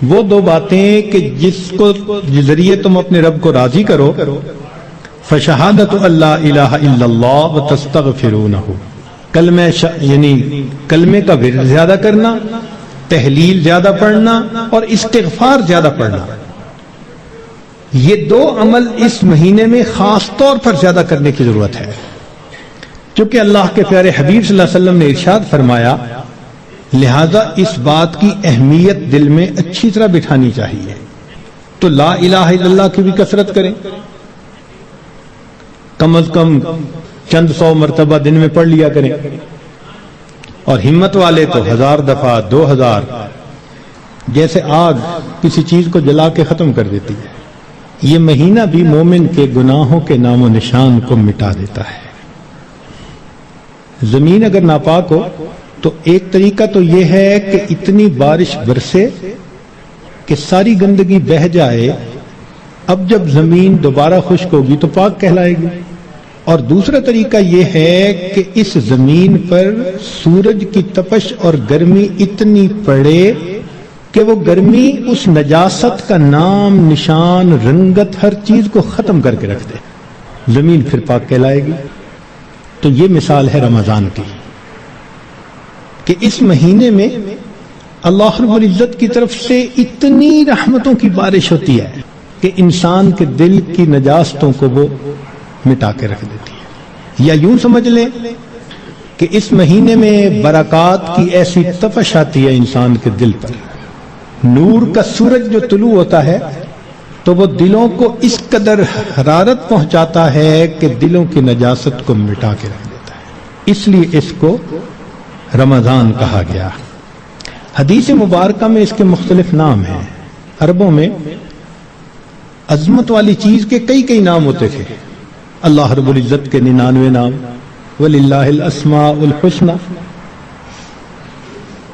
وہ دو باتیں کہ جس کو ذریعے تم اپنے رب کو راضی کرو، فشہادت اللہ الہ الا اللہ وتستغفرونہ، یعنی کلمے کا ورد زیادہ کرنا، تحلیل زیادہ پڑھنا اور استغفار زیادہ پڑھنا، یہ دو عمل اس مہینے میں خاص طور پر زیادہ کرنے کی ضرورت ہے، چونکہ اللہ کے پیارے حبیب صلی اللہ علیہ وسلم نے ارشاد فرمایا، لہذا اس بات کی اہمیت دل میں اچھی طرح بٹھانی چاہیے۔ تو لا الہ الا اللہ کی بھی کثرت کریں، کم از کم چند سو مرتبہ دن میں پڑھ لیا کریں، اور ہمت والے تو 1000 دفعہ 2000، جیسے آگ کسی چیز کو جلا کے ختم کر دیتی ہے، یہ مہینہ بھی مومن کے گناہوں کے نام و نشان کو مٹا دیتا ہے۔ زمین اگر ناپاک ہو تو ایک طریقہ تو یہ ہے کہ اتنی بارش برسے کہ ساری گندگی بہہ جائے، اب جب زمین دوبارہ خشک ہوگی تو پاک کہلائے گی، اور دوسرا طریقہ یہ ہے کہ اس زمین پر سورج کی تپش اور گرمی اتنی پڑے کہ وہ گرمی اس نجاست کا نام نشان رنگت ہر چیز کو ختم کر کے رکھ دے، زمین پھر پاک کہلائے گی۔ تو یہ مثال ہے رمضان کی کہ اس مہینے میں اللہ رب العزت کی طرف سے اتنی رحمتوں کی بارش ہوتی ہے کہ انسان کے دل کی نجاستوں کو وہ مٹا کے رکھ دیتی ہے۔ یا یوں سمجھ لیں کہ اس مہینے میں برکات کی ایسی تپش آتی ہے انسان کے دل پر، نور کا سورج جو طلوع ہوتا ہے تو وہ دلوں کو اس قدر حرارت پہنچاتا ہے کہ دلوں کی نجاست کو مٹا کے رکھ دیتا ہے، اس لیے اس کو رمضان کہا گیا۔ حدیث مبارکہ میں اس کے مختلف نام ہیں۔ عربوں میں عظمت والی چیز کے کئی نام ہوتے تھے، اللہ رب العزت کے 99 نام، وَلِلَّهِ الْأَسْمَاءُ الْحُسْنَى،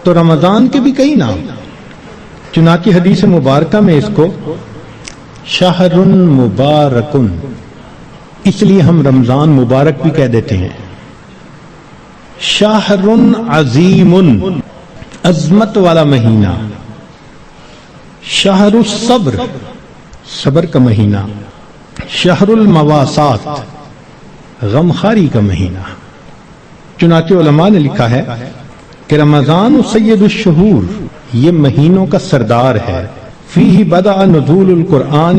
تو رمضان کے بھی کئی نام، چنانچہ حدیث مبارکہ میں اس کو شہر مبارکن، اس لیے ہم رمضان مبارک بھی کہہ دیتے ہیں، شہر عظیم، عظمت والا مہینہ، شہر الصبر، صبر کا مہینہ، شہر المواسات، غمخاری کا مہینہ۔ چنانچہ علماء نے لکھا ہے کہ رمضان سید الشہور، یہ مہینوں کا سردار ہے، فیہ بدأ نزول القرآن،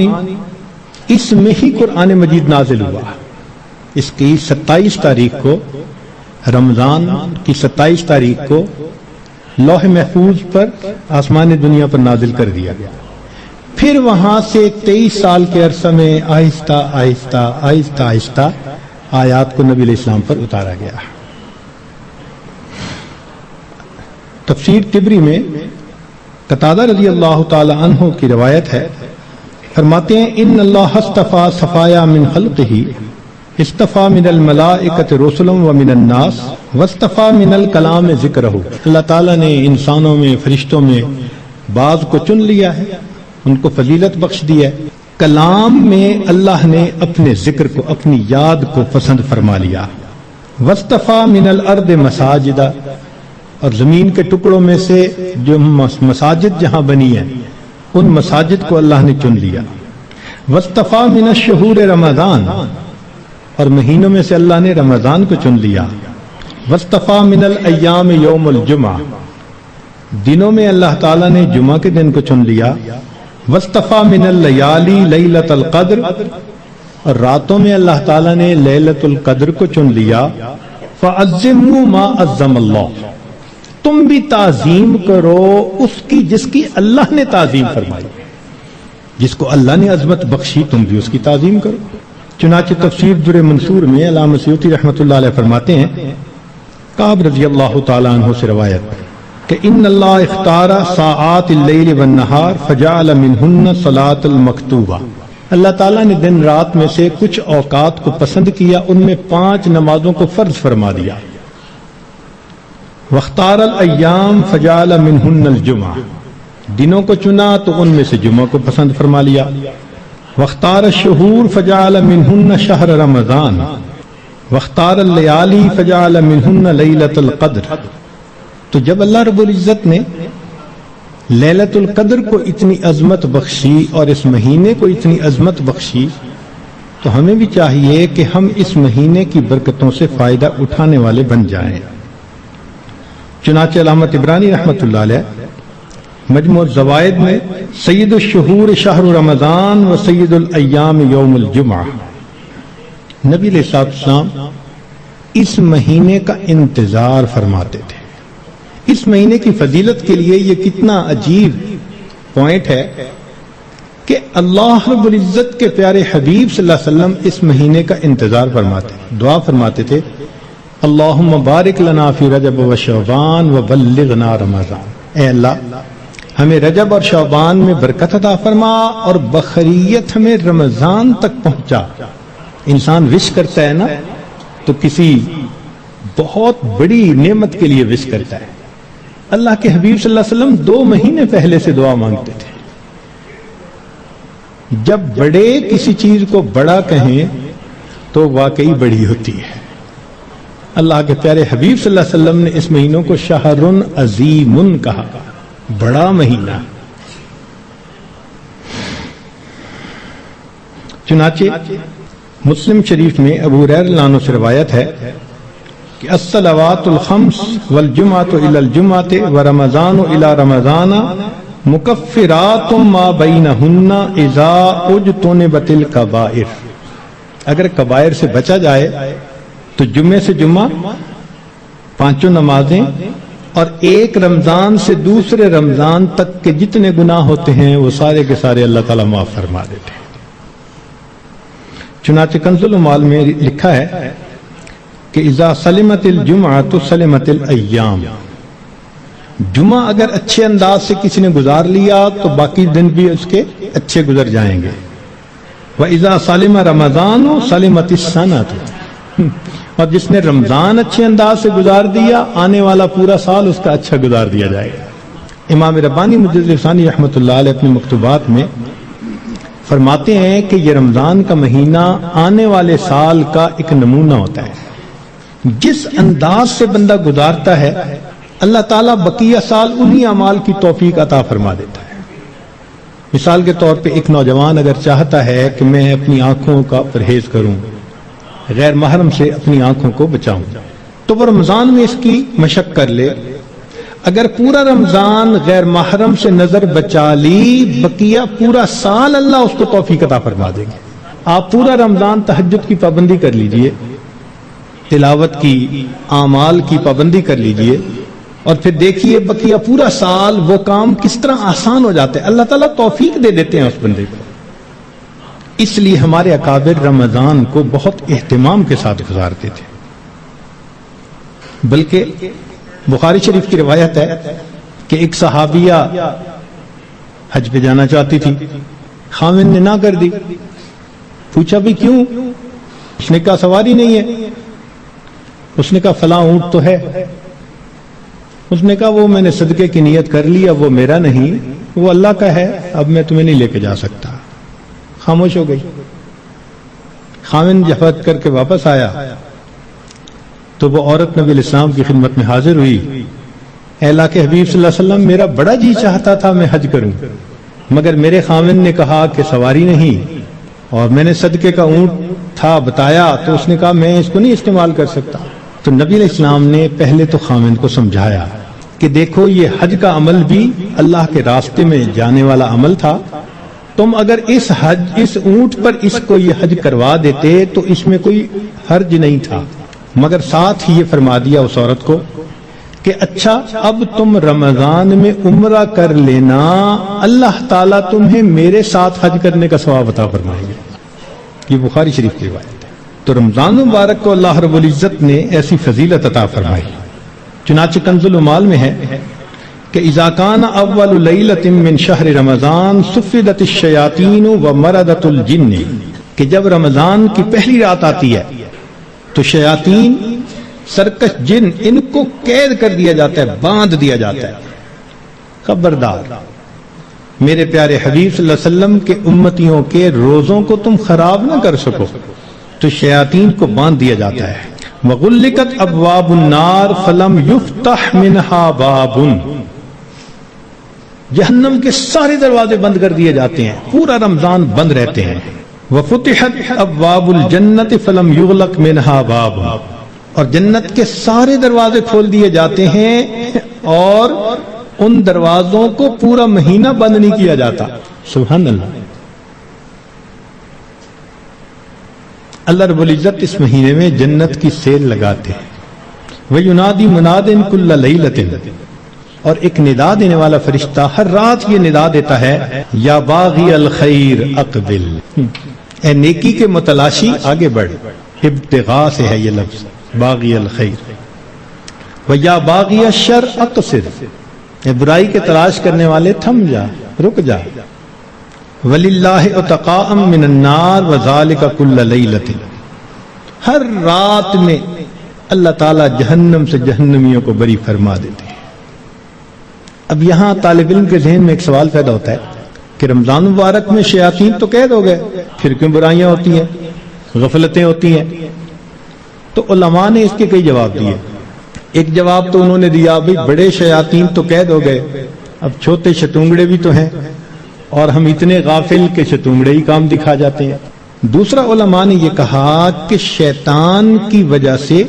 اس میں ہی قرآن مجید نازل ہوا۔ اس کی 27 تاریخ کو، رمضان کی 27 تاریخ کو لوح محفوظ پر آسمان دنیا پر نازل کر دیا گیا، پھر وہاں سے 23 سال کے عرصہ میں آہستہ آہستہ آیات کو نبی علیہ السلام پر اتارا گیا۔ تفسیر طبری میں قتادہ رضی اللہ تعالی عنہ کی روایت ہے، فرماتے ہیں ان اللہ اصطفى صفایا من خلقہ، اصطفى من الملائکۃ رسلا ومن الناس واصطفى من الکلام ذکرہ، اللہ تعالیٰ نے انسانوں میں فرشتوں میں بعض کو چن لیا ہے، ان کو فضیلت بخش دی ہے، کلام میں اللہ نے اپنے ذکر کو، اپنی یاد کو پسند فرما لیا، واصطفى من الارض مساجدا، اور زمین کے ٹکڑوں میں سے جو مساجد جہاں بنی ہیں ان مساجد کو اللہ نے چن لیا، واصطفى من الشہور رمضان، اور مہینوں میں سے اللہ نے رمضان کو چن لیا، واصطفى من الایام یوم الجمعہ، دنوں میں اللہ تعالیٰ نے جمعہ کے دن کو چن لیا، واصطفى من اللیالی لیلۃ القدر، اور راتوں میں اللہ تعالیٰ نے لیلۃ القدر کو چن لیا، فعظموا ما عظم اللہ، تم بھی تعظیم کرو اس کی جس کی اللہ نے تعظیم فرمائی، جس کو اللہ نے عظمت بخشی تم بھی اس کی تعظیم کرو۔ چنانچہ تفسیر در منصور میں علامہ سیوطی رحمۃ اللہ علیہ فرماتے ہیں، کعب رضی اللہ تعالیٰ عنہ سے روایت کہ ان اللہ اختار ساعات اللیل والنہار فجعل منہن صلاۃ المکتوبہ، اللہ تعالیٰ نے دن رات میں سے کچھ اوقات کو پسند کیا، ان میں 5 نمازوں کو فرض فرما دیا، واختار الایام فجعل منہن الجمعہ، دنوں کو چنا تو ان میں سے جمعہ کو پسند فرما لیا، واختار الشہور فجعل منہن شہر رمضان، واختار اللیالی فجعل منہن لیلۃ القدر۔ تو جب اللہ رب العزت نے لیلۃ القدر کو اتنی عظمت بخشی اور اس مہینے کو اتنی عظمت بخشی، تو ہمیں بھی چاہیے کہ ہم اس مہینے کی برکتوں سے فائدہ اٹھانے والے بن جائیں۔ چنانچہ علامہ طبرانی رحمۃ اللہ علیہ مجموع الزوائد میں سید الشہور شہر رمضان و سید الایام یوم الجمعہ، نبی علیہ السلام اس مہینے کا انتظار فرماتے تھے۔ اس مہینے کی فضیلت کے لیے یہ کتنا عجیب پوائنٹ ہے کہ اللہ رب العزت کے پیارے حبیب صلی اللہ علیہ وسلم اس مہینے کا انتظار فرماتے، دعا فرماتے تھے، اللہم بارک لنا فی رجب و شعبان و بلغنا رمضان، اے اللہ ہمیں رجب اور شعبان میں برکت عطا فرما اور بخیریت ہمیں رمضان تک پہنچا۔ انسان وش کرتا ہے نا تو کسی بہت بڑی نعمت کے لیے وش کرتا ہے۔ اللہ کے حبیب صلی اللہ علیہ وسلم 2 مہینے پہلے سے دعا مانگتے تھے۔ جب بڑے کسی چیز کو بڑا کہیں تو واقعی بڑی ہوتی ہے۔ اللہ کے پیارے حبیب صلی اللہ علیہ وسلم نے اس مہینوں کو شہر عظیم کہا، بڑا مہینہ۔ چنانچہ مسلم شریف میں ابو ہریرہ رضی اللہ عنہ سے روایت ہے کہ الصلوات الخمس والجمعۃ الی الجمعۃ ورمضان الی رمضان مکفرات ما بینہن اذا اجتنبت الکبائر، اگر کبائر سے بچا جائے تو جمعے سے جمعہ 5 نمازیں اور ایک رمضان سے دوسرے رمضان تک کے جتنے گناہ ہوتے ہیں وہ سارے کے سارے اللہ تعالیٰ معاف فرما دیتے ہیں۔ چنانچہ کنز العمال میں لکھا ہے کہ اذا سلمت الجمعۃ سلمت الایام، جمعہ اگر اچھے انداز سے کسی نے گزار لیا تو باقی دن بھی اس کے اچھے گزر جائیں گے۔ وَإِذَا سَلِمَ رَمَضَانُ سَلِمَتِ السَّنَةُ، اور جس نے رمضان اچھے انداز سے گزار دیا آنے والا پورا سال اس کا اچھا گزار دیا جائے گا۔ امام ربانی مجدد ثانی رحمۃ اللہ علیہ اپنے مکتوبات میں فرماتے ہیں کہ یہ رمضان کا مہینہ آنے والے سال کا ایک نمونہ ہوتا ہے۔ جس انداز سے بندہ گزارتا ہے اللہ تعالیٰ بقیہ سال انہی اعمال کی توفیق عطا فرما دیتا ہے۔ مثال کے طور پہ ایک نوجوان اگر چاہتا ہے کہ میں اپنی آنکھوں کا پرہیز کروں، غیر محرم سے اپنی آنکھوں کو بچاؤں، تو وہ رمضان میں اس کی مشق کر لے۔ اگر پورا رمضان غیر محرم سے نظر بچا لی، بقیہ پورا سال اللہ اس کو توفیق عطا فرما دے گا۔ آپ پورا رمضان تہجد کی پابندی کر لیجئے، تلاوت کی، اعمال کی پابندی کر لیجئے، اور پھر دیکھیے بقیہ پورا سال وہ کام کس طرح آسان ہو جاتے ہیں، اللہ تعالیٰ توفیق دے دیتے ہیں اس بندے کو۔ اس لیے ہمارے اکابر رمضان کو بہت اہتمام کے ساتھ گزارتے تھے۔ بلکہ بخاری شریف کی روایت ہے کہ ایک صحابیہ حج پہ جانا چاہتی تھی، خاوند نے نہ کر دی۔ پوچھا بھی کیوں؟ اس نے کہا سواری نہیں ہے۔ اس نے کہا فلاں اونٹ تو ہے۔ اس نے کہا وہ میں نے صدقے کی نیت کر لی، اب وہ میرا نہیں، وہ اللہ کا ہے، اب میں تمہیں نہیں لے کے جا سکتا۔ خاموش ہو گئی۔ خاوند جب حج کر کے واپس آیا تو وہ عورت نبی علیہ السلام کی خدمت میں حاضر ہوئی، اے اللہ کے حبیب صلی اللہ علیہ وسلم، میرا بڑا جی چاہتا تھا میں حج کروں، مگر میرے خاوند نے کہا کہ سواری نہیں، اور میں نے صدقے کا اونٹ تھا بتایا تو اس نے کہا میں اس کو نہیں استعمال کر سکتا۔ تو نبی علیہ السلام نے پہلے تو خاوند کو سمجھایا کہ دیکھو یہ حج کا عمل بھی اللہ کے راستے میں جانے والا عمل تھا، تم اگر اس اونٹ پر اس کو یہ حج کروا دیتے تو اس میں کوئی حرج نہیں تھا، مگر ساتھ ہی یہ فرما دیا اس عورت کو کہ اچھا اب تم رمضان میں عمرہ کر لینا، اللہ تعالیٰ تمہیں میرے ساتھ حج کرنے کا ثواب عطا فرمائیں گے۔ یہ بخاری شریف کی روایت ہے۔ تو رمضان مبارک کو اللہ رب العزت نے ایسی فضیلت عطا فرمائی۔ چنانچہ کنز العمال میں ہے کہ اذا کان اول لیلۃ من شہر رمضان صفدت الشیاطین ومردت الجن، کہ جب رمضان کی پہلی رات آتی ہے تو شیاطین، سرکش جن، ان کو قید کر دیا جاتا ہے، باندھ دیا جاتا ہے۔ خبردار، میرے پیارے حبیب صلی اللہ علیہ وسلم کے امتیوں کے روزوں کو تم خراب نہ کر سکو، تو شیاطین کو باندھ دیا جاتا ہے۔ وغلقت ابواب النار فلم یفتح منها باب، جہنم کے سارے دروازے بند کر دیے جاتے ہیں، پورا رمضان بند رہتے ہیں۔ وفتحت ابواب الجنت فلم یغلق منها باب، اور جنت کے سارے دروازے کھول دیے جاتے ہیں اور ان دروازوں کو پورا مہینہ بند نہیں کیا جاتا۔ سبحان اللہ۔ اللہ رب العزت اس مہینے میں جنت کی سیل لگاتے ہیں۔ وَيُنَادِي مُنَادٍ كُلَّ لَيْلَةٍ، اور ایک ندا دینے والا فرشتہ ہر رات یہ ندا دیتا ہے، یا باغی الخیر اقبل، اے نیکی کے متلاشی آگے بڑھ۔ ابتغاء سے ہے یہ لفظ، باغی الخیر۔ وَيَا بَاغِيَ الشَّرِّ اقصر، اے برائی کے تلاش کرنے والے تھم جا، رک جا۔ وَلِلَّهِ عُتَقَاءً مِّنَ النَّارِ وَذَلِكَ كُلَّ لَيْلَةٍ، ہر رات میں اللہ تعالیٰ جہنم سے جہنمیوں کو بری فرما دیتے ہیں۔ اب یہاں طالب علم کے ذہن میں ایک سوال پیدا ہوتا ہے کہ رمضان مبارک میں شیاطین تو قید ہو گئے، پھر کیوں برائیاں ہوتی ہیں، غفلتیں ہوتی ہیں؟ تو علماء نے اس کے کئی جواب دیے۔ ایک جواب تو انہوں نے دیا، بھئی بڑے شیاطین تو قید ہو گئے، اب چھوٹے شتونگڑے بھی تو ہیں، اور ہم اتنے غافل کہ شتونگڑے ہی کام دکھا جاتے ہیں۔ دوسرا علماء نے یہ کہا کہ شیطان کی وجہ سے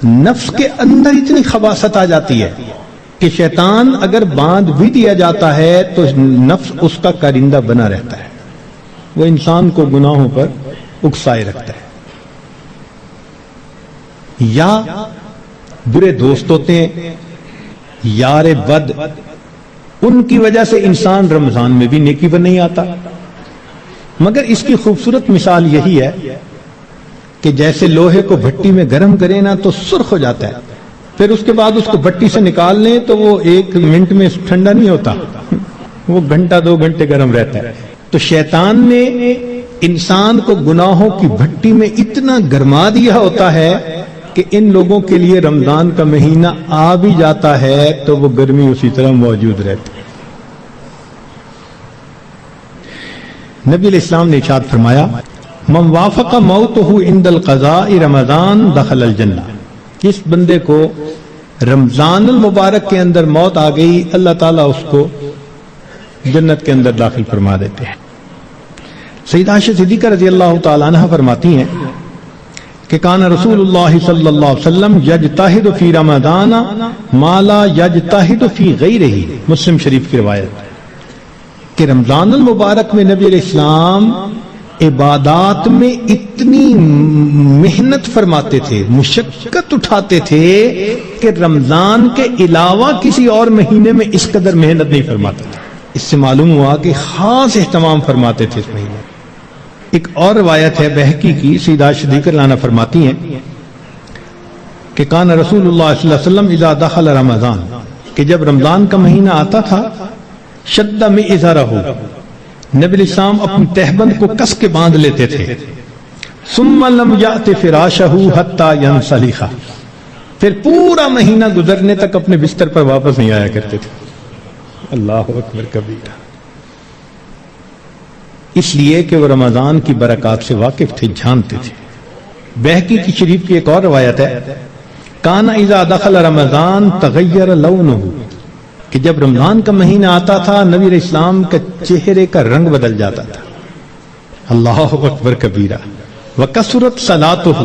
نفس کے اندر اتنی خباثت آ جاتی ہے کہ شیطان اگر باندھ بھی دیا جاتا ہے تو نفس اس کا کارندہ بنا رہتا ہے، وہ انسان کو گناہوں پر اکسائے رکھتا ہے۔ یا برے دوست ہوتے ہیں، یار بد، ان کی وجہ سے انسان رمضان میں بھی نیکی پر نہیں آتا۔ مگر اس کی خوبصورت مثال یہی ہے کہ جیسے لوہے کو بھٹی میں گرم کریں نا تو سرخ ہو جاتا ہے، پھر اس کے بعد اس کو بھٹی سے نکال لیں تو وہ 1 منٹ میں ٹھنڈا نہیں ہوتا، وہ گھنٹہ 2 گھنٹے گرم رہتا ہے۔ تو شیطان نے انسان کو گناہوں کی بھٹی میں اتنا گرما دیا ہوتا ہے کہ ان لوگوں کے لیے رمضان کا مہینہ آ بھی جاتا ہے تو وہ گرمی اسی طرح موجود رہتی ہے۔ نبی علیہ السلام نے ارشاد فرمایا، من وافق موتہ عند القضاء رمضان دخل الجنہ، جس بندے کو رمضان المبارک کے اندر موت آ گئی اللہ تعالیٰ اس کو جنت کے اندر داخل فرما دیتے ہیں۔ سیدہ عائشہ صدیقہ رضی اللہ تعالیٰ عنہ فرماتی ہیں کہ کان رسول اللہ صلی اللہ علیہ وسلم یجتہد فی رمضان ما لا یجتہد فی غیرہ، مسلم شریف کی روایت کہ رمضان المبارک میں نبی علیہ السلام عبادات میں اتنی محنت فرماتے تھے، مشقت اٹھاتے تھے کہ رمضان کے علاوہ کسی اور مہینے میں اس قدر محنت نہیں فرماتے تھے۔ اس سے معلوم ہوا کہ خاص اہتمام فرماتے تھے اس مہینے۔ ایک اور روایت ہے بہقی کی، سیدہ صدیقہ لانا فرماتی ہیں کہ کان رسول اللہ صلی اللہ علیہ وسلم اذا دخل رمضان، کہ جب رمضان کا مہینہ آتا تھا، شد میں ازارہ ہو، نبی علیہ السلام اپنی تہبند کو کس کے باندھ لیتے تھے، ثم لم یأت فراشہ حتی ینسلخ، پھر پورا مہینہ گزرنے تک اپنے بستر پر واپس نہیں آیا کرتے تھے۔ اللہ اکبر کبیرہ، اس لیے کہ وہ رمضان کی برکات سے واقف تھے، جانتے تھے۔ بہقی کی شریف کی ایک اور روایت ہے، کان اذا دخل رمضان تغیر لونہ، کہ جب رمضان کا مہینہ آتا تھا نبی علیہ السلام کا چہرے کا رنگ بدل جاتا تھا۔ اللہ اکبر کبیرہ، وکثرت صلاتہ،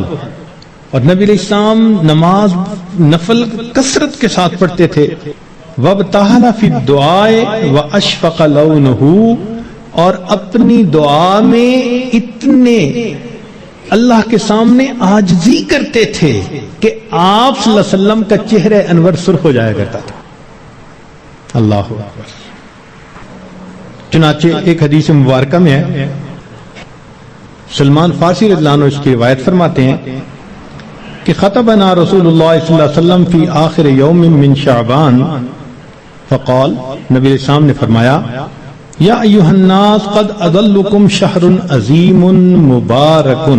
اور نبی علیہ السلام نماز نفل کثرت کے ساتھ پڑھتے تھے۔ وابتہل فی الدعاء واشفق لونہ، اور اپنی دعا میں اتنے اللہ کے سامنے عاجزی کرتے تھے کہ آپ صلی اللہ علیہ وسلم کا چہرہ انور سرخ ہو جایا کرتا تھا۔ اللہ اکبر۔ چنانچہ ایک حدیث مبارکہ میں ہے، سلمان فارسی رضی اللہ عنہ اس کی روایت فرماتے ہیں کہ خطبنا رسول اللہ صلی اللہ علیہ وسلم فی آخر یوم من شعبان فقال، نبی علیہ السلام نے فرمایا، یا ایھا الناس قد اضلکم شہر عظیم مبارک،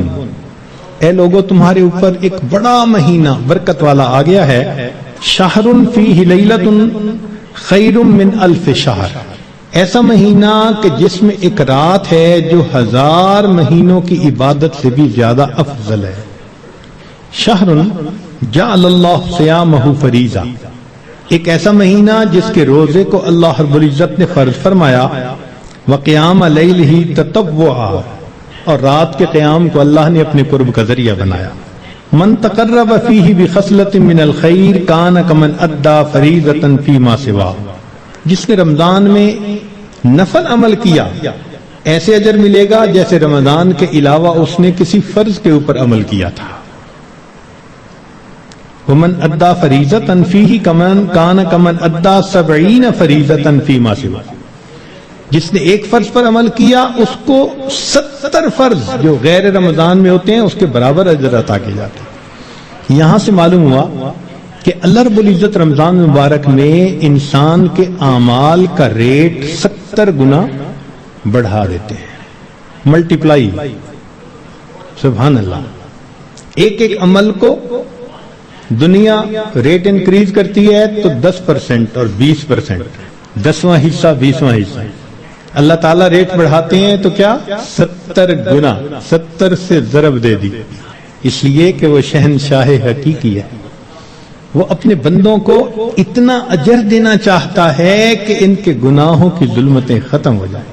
اے لوگو تمہارے اوپر ایک بڑا مہینہ برکت والا آ گیا ہے، شہر فیہ لیلۃ خیر من الف شہر، ایسا مہینہ کہ جس میں ایک رات ہے جو 1000 مہینوں کی عبادت سے بھی زیادہ افضل ہے۔ شہر جعل اللہ صیامہ فریضہ، ایک ایسا مہینہ جس کے روزے کو اللہ رب العزت نے فرض فرمایا، وقیام لیلہ تطوعا، اور رات کے قیام کو اللہ نے اپنے قرب کا ذریعہ بنایا۔ من تقرب فیہ بخصلۃ من الخیر کان کمن ادى فریضۃ فیما سوا، جس نے رمضان میں نفل عمل کیا ایسے اجر ملے گا جیسے رمضان کے علاوہ اس نے کسی فرض کے اوپر عمل کیا تھا۔ ومن ادى فریضۃ فیہ کان کمن ادى 70 فریضۃ فیما سوا، جس نے ایک فرض پر عمل کیا اس کو 70 فرض جو غیر رمضان میں ہوتے ہیں اس کے برابر اجر عطا کیے جاتے ہیں۔ یہاں سے معلوم ہوا کہ اللہ رب العزت رمضان مبارک میں انسان کے اعمال کا ریٹ 70 گنا بڑھا دیتے ہیں، ملٹیپلائی، سبحان اللہ۔ ایک ایک عمل کو دنیا ریٹ انکریز کرتی ہے تو 10% اور 20%، 10واں حصہ 20واں حصہ، اللہ تعالیٰ ریٹ بڑھاتے ہیں تو کیا 70 گنا، 70 سے ضرب دے دی، اس لیے کہ وہ شہنشاہ حقیقی ہے، وہ اپنے بندوں کو اتنا اجر دینا چاہتا ہے کہ ان کے گناہوں کی ظلمتیں ختم ہو جائیں۔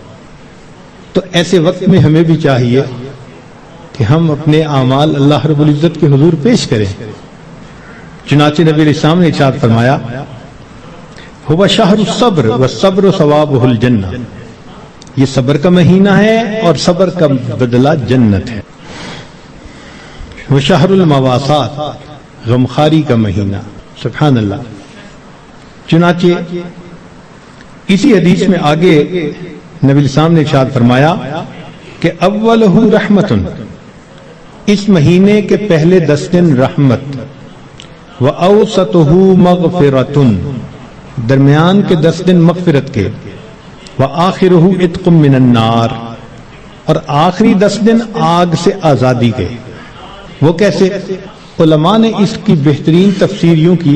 تو ایسے وقت میں ہمیں بھی چاہیے کہ ہم اپنے اعمال اللہ رب العزت کے حضور پیش کریں۔ چنانچہ نبی علیہ السلام نے ارشاد فرمایا، هو شہر الصبر والصبر ثوابہ الجنہ، یہ صبر کا مہینہ ہے اور صبر کا بدلہ جنت ہے۔ وہ شہر المواسات، غمخاری کا مہینہ، سبحان اللہ۔ چنانچہ اسی حدیث میں آگے نبی السلام نے ارشاد فرمایا کہ اولہ رحمت، اس مہینے کے پہلے 10 دن رحمت، وَأَوْسَطُهُ مَغْفِرَةٌ، درمیان کے 10 دن مغفرت کے، وَآخِرُهُ عِتْقٌ مِّنَ النَّارِ، اور آخری 10 دن آگ سے آزادی کے۔ وہ کیسے؟ علماء نے اس کی بہترین تفسیر یوں کی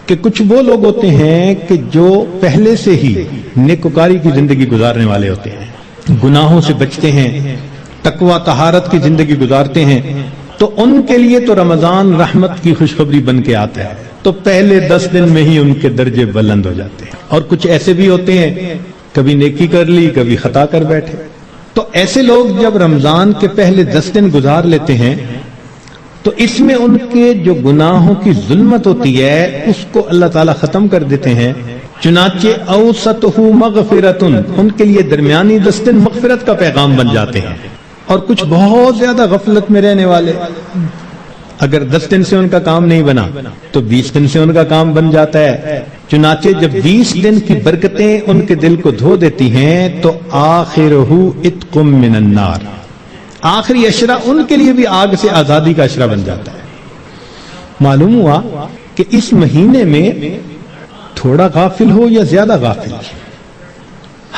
کہ کچھ وہ لوگ ہوتے ہیں کہ جو پہلے سے ہی نیکوکاری کی زندگی گزارنے والے ہوتے ہیں، گناہوں سے بچتے ہیں، تقوی طہارت کی زندگی گزارتے ہیں، تو ان کے لیے تو رمضان رحمت کی خوشخبری بن کے آتا ہے، تو پہلے 10 دن میں ہی ان کے درجے بلند ہو جاتے ہیں۔ اور کچھ ایسے بھی ہوتے ہیں کبھی نیکی کر لی کبھی خطا کر بیٹھے، تو ایسے لوگ جب رمضان کے پہلے 10 دن گزار لیتے ہیں تو اس میں ان کے جو گناہوں کی ظلمت ہوتی ہے اس کو اللہ تعالیٰ ختم کر دیتے ہیں۔ چنانچہ اوسطہ مغفرتن، ان کے لیے درمیانی 10 دن مغفرت کا پیغام بن جاتے ہیں۔ اور کچھ بہت زیادہ غفلت میں رہنے والے، اگر 10 دن سے ان کا کام نہیں بنا تو 20 دن سے ان کا کام بن جاتا ہے۔ چنانچہ جب 20 دن کی برکتیں ان کے دل کو دھو دیتی ہیں تو آخرہ عتق من النار، آخری عشرہ ان کے لیے بھی آگ سے آزادی کا عشرہ بن جاتا ہے۔ معلوم ہوا کہ اس مہینے میں تھوڑا غافل ہو یا زیادہ غافل،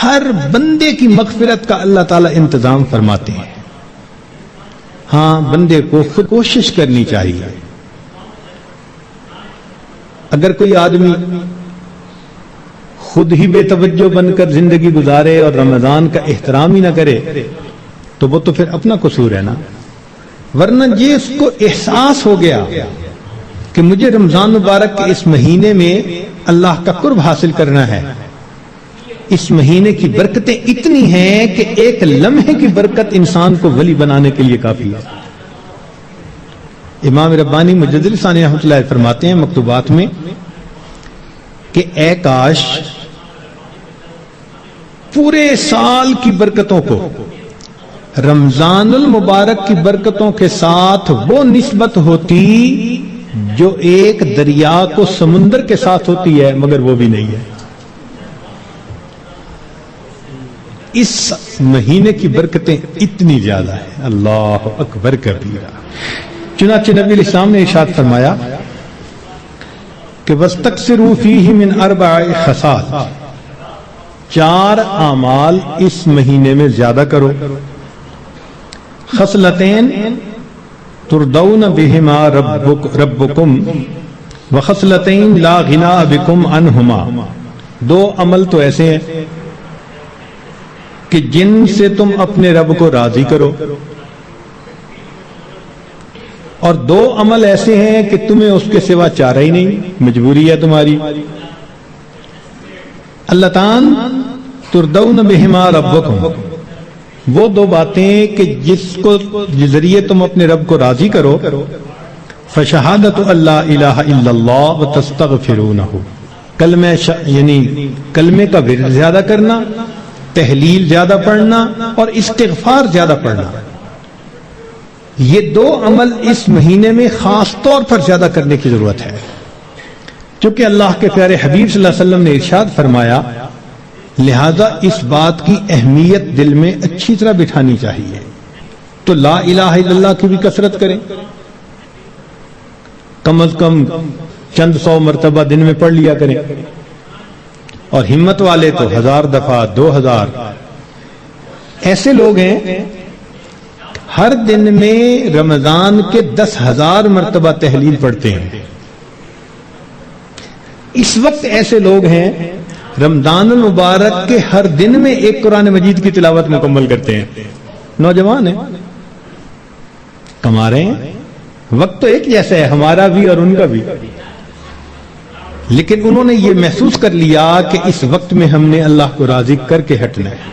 ہر بندے کی مغفرت کا اللہ تعالیٰ انتظام فرماتے ہیں۔ ہاں، بندے کو خود کوشش کرنی چاہیے۔ اگر کوئی آدمی خود ہی بے توجہ بن کر زندگی گزارے اور رمضان کا احترام ہی نہ کرے تو وہ تو پھر اپنا قصور ہے نا، ورنہ یہ اس کو احساس ہو گیا کہ مجھے رمضان مبارک کے اس مہینے میں اللہ کا قرب حاصل کرنا ہے، اس مہینے کی برکتیں اتنی ہیں کہ ایک لمحے کی برکت انسان کو ولی بنانے کے لیے کافی ہے۔ امام ربانی مجدد ثانی رحمۃ اللہ فرماتے ہیں مکتوبات میں کہ اے کاش پورے سال کی برکتوں کو رمضان المبارک کی برکتوں کے ساتھ وہ نسبت ہوتی جو ایک دریا کو سمندر کے ساتھ ہوتی ہے، مگر وہ بھی نہیں ہے۔ اس مہینے کی برکتیں اتنی زیادہ ہیں، اللہ اکبر کبیرہ۔ چنانچہ نبی علیہ السلام نے ارشاد فرمایا کہ وَاسْتَكْثِرُوا فِيهِ مِنْ 4 خصال، 4 اعمال اس مہینے میں زیادہ کرو۔ خصلتین تردون بہما ربکم وخصلتین لا غنا بکم عنہما، 2 عمل تو ایسے ہیں کہ جن سے تم اپنے رب کو راضی کرو، اور 2 عمل ایسے ہیں کہ تمہیں اس کے سوا چارہ ہی نہیں، مجبوری ہے تمہاری۔ اللتان تردون بہما ربکم، وہ 2 باتیں کہ جس ذریعے تم اپنے رب کو راضی کرو، فشہادت اللہ الہ الا اللہ وتستغفرونہ، یعنی کلمے کا ورد زیادہ کرنا، تحلیل زیادہ پڑھنا اور استغفار زیادہ پڑھنا۔ یہ 2 عمل اس مہینے میں خاص طور پر زیادہ کرنے کی ضرورت ہے، چونکہ اللہ کے پیارے حبیب صلی اللہ علیہ وسلم نے ارشاد فرمایا، لہذا اس بات کی اہمیت دل میں اچھی طرح بٹھانی چاہیے۔ تو لا الہ الا اللہ کی بھی کثرت کریں، کم از کم چند 100 مرتبہ دن میں پڑھ لیا کریں، اور ہمت والے تو 1000 دفعہ 2000۔ ایسے لوگ ہیں ہر دن میں رمضان کے 10,000 مرتبہ تحلیل پڑھتے ہیں۔ اس وقت ایسے لوگ ہیں رمضان المبارک کے ہر دن میں ایک قرآن مجید کی تلاوت مکمل کرتے ہیں۔ نوجوان ہیں، کما رہے ہیں، وقت تو ایک جیسا ہے ہمارا بھی اور ان کا بھی، لیکن انہوں نے یہ محسوس کر لیا کہ اس وقت میں ہم نے اللہ کو راضی کر کے ہٹنا ہے۔